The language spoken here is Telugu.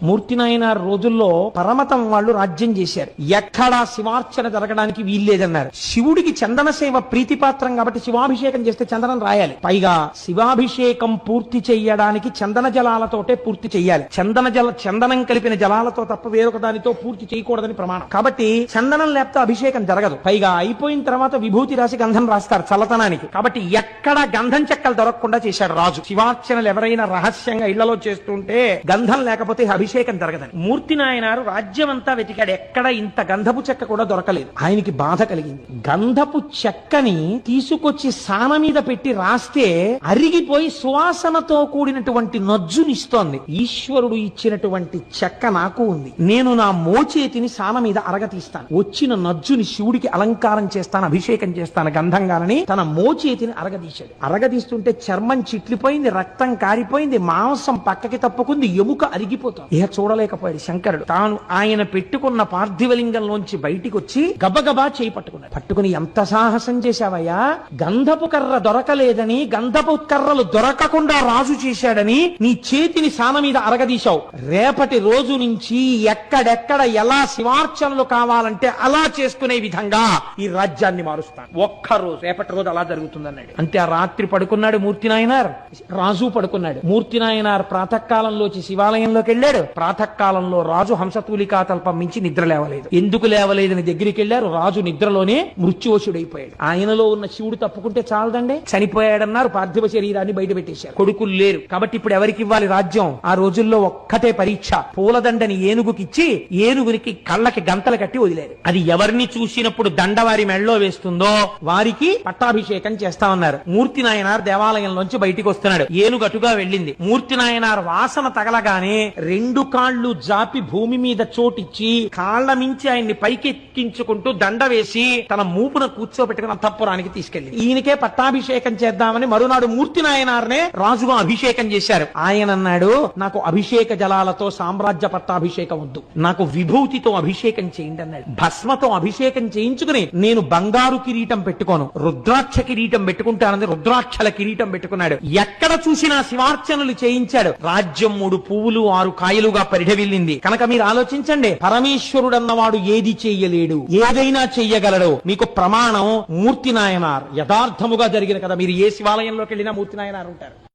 మూర్తి నాయనార్ రోజుల్లో పరమతం వాళ్ళు రాజ్యం చేశారు. ఎక్కడా శివార్చన జరగడానికి వీల్లేదన్నారు. శివుడికి చందన సేవ ప్రీతిపాత్రం కాబట్టి శివాభిషేకం చేస్తే చందనం రాయాలి. పైగా శివాభిషేకం పూర్తి చెయ్యడానికి చందన జలాలతోటే పూర్తి చెయ్యాలి. చందనం కలిపిన జలాలతో తప్ప వేరొక దానితో పూర్తి చేయకూడదని ప్రమాణం. కాబట్టి చందనం లేకపోతే అభిషేకం జరగదు. పైగా అయిపోయిన తర్వాత విభూతి రాసి గంధం రాస్తారు చల్లతనానికి. కాబట్టి ఎక్కడ గంధం చెక్కలు దొరకకుండా చేశాడు రాజు. శివార్చనలు ఎవరైనా రహస్యంగా ఇళ్లలో చేస్తుంటే గంధం లేకపోతే అభిషేకం జరగదని. మూర్తి నాయనారు రాజ్యం అంతా వెతికాడు. ఎక్కడ ఇంత గంధపు చెక్క కూడా దొరకలేదు. ఆయనకి బాధ కలిగింది. గంధపు చెక్కని తీసుకొచ్చి సాన మీద పెట్టి రాస్తే అరిగిపోయి సువాసనతో కూడినటువంటి నజ్జునిస్తోంది. ఈశ్వరుడు ఇచ్చినటువంటి చెక్క నాకు ఉంది. నేను నా మోచేతిని సాన మీద అరగతీస్తాను. వచ్చిన నజ్జుని శివుడికి అలంకారం చేస్తాను, అభిషేకం చేస్తాను గంధంగానని తన మోచేతిని అరగదీశాడు. అరగదీస్తుంటే చర్మం చిట్లిపోయింది, రక్తం కారిపోయింది, మాంసం పక్కకి తప్పుకుంది, ఎముక అరిగిపోతుంది. ఇహ చూడలేకపోయాడు శంకరుడు. తాను ఆయన పెట్టుకున్న పార్థివలింగంలోంచి బయటికి వచ్చి గబగబా చేయి పట్టుకున్నాడు. పట్టుకుని ఎంత సాహసం చేశావయ్యా, గంధపు కర్ర దొరకలేదని, గంధపు కర్రలు దొరకకుండా రాజు చేశాడని నీ చేతిని సాన మీద అరగదీశావు. రేపటి రోజు నుంచి ఎక్కడెక్కడ ఎలా శివార్చనలు కావాలంటే అలా చేసుకునే విధంగా ఈ రాజ్యాన్ని మారుస్తాను. ఒక్కరోజు రేపటి రోజు అలా జరుగుతుందన్నాడు. అంతే. ఆ రాత్రి పడుకున్నాడు మూర్తి నాయనార్, రాజు పడుకున్నాడు. మూర్తి నాయనార్ ప్రాతకాలంలోచి శివాలయంలోకి వెళ్ళాడు. ప్రాతకాలంలో రాజు హంసతూలికా తల్పం మించి నిద్ర లేవలేదు. ఎందుకు లేవలేదని దగ్గరికి వెళ్ళారు. రాజు నిద్రలోనే మృత్యువశుడైపోయాడు. ఆయనలో ఉన్న శివుడు తప్పుకుంటే చాలదండి, చనిపోయాడన్నారు. పార్థివ శరీరాన్ని బయట పెట్టేశారు. కొడుకులు లేరు కాబట్టి ఇప్పుడు ఎవరికి ఇవ్వాలి రాజ్యం? ఆ రోజుల్లో ఒక్కటే పరీక్ష. పూలదండని ఏనుగుకిచ్చి ఏనుగునికి కళ్ళకి గంతలు కట్టి వదిలేరు. అది ఎవరిని చూసినప్పుడు దండ వారి మెళ్ళలో వేస్తుందో వారికి పట్టాభిషేకం చేస్తామన్నారు. మూర్తి నాయనార్ దేవాలయంలోంచి బయటికి వస్తున్నాడు. ఏనుగు అటుగా వెళ్ళింది. మూర్తి నాయనార్ వాసన తగలగానే రెండు కాళ్ళు జాపి భూమి మీద చోటిచ్చి కాళ్ల మించి ఆయన్ని పైకెక్కించుకుంటూ దండ వేసి తన మూపున కూర్చోబెట్టుకుని అంతఃపురానికి తీసుకెళ్లింది. ఈయనకే పట్టాభిషేకం చేద్దామని మరునాడు మూర్తి నాయనార్నే రాజుగా అభిషేకం చేశారు. ఆయన అన్నాడు, నాకు అభిషేక జలాలతో సామ్రాజ్య పట్టాభిషేకం వద్దు, నాకు విభూతితో అభిషేకం చేయండి అన్నాడు. భస్మతో అభిషేకం చేయించుకుని నేను బంగారు కిరీటం పెట్టుకోను, రుద్రాక్ష కిరీటం పెట్టుకుంటానని రుద్రాక్షల కిరీటం పెట్టుకున్నాడు. ఎక్కడ చూసినా శివార్చనలు చేయించాడు. రాజ్యం 3 పువ్వులు 6 కాయలుగా పరిఢవిల్లింది. కనుక మీరు ఆలోచించండి, పరమేశ్వరుడు అన్నవాడు ఏది చెయ్యలేడు, ఏదైనా చెయ్యగలడు. మీకు ప్రమాణం మూర్తి నాయనార్. యథార్థముగా జరిగిన కదా. మీరు ఏ శివాలయంలోకి వెళ్ళినా మూర్తి నాయనార్ ఉంటారు.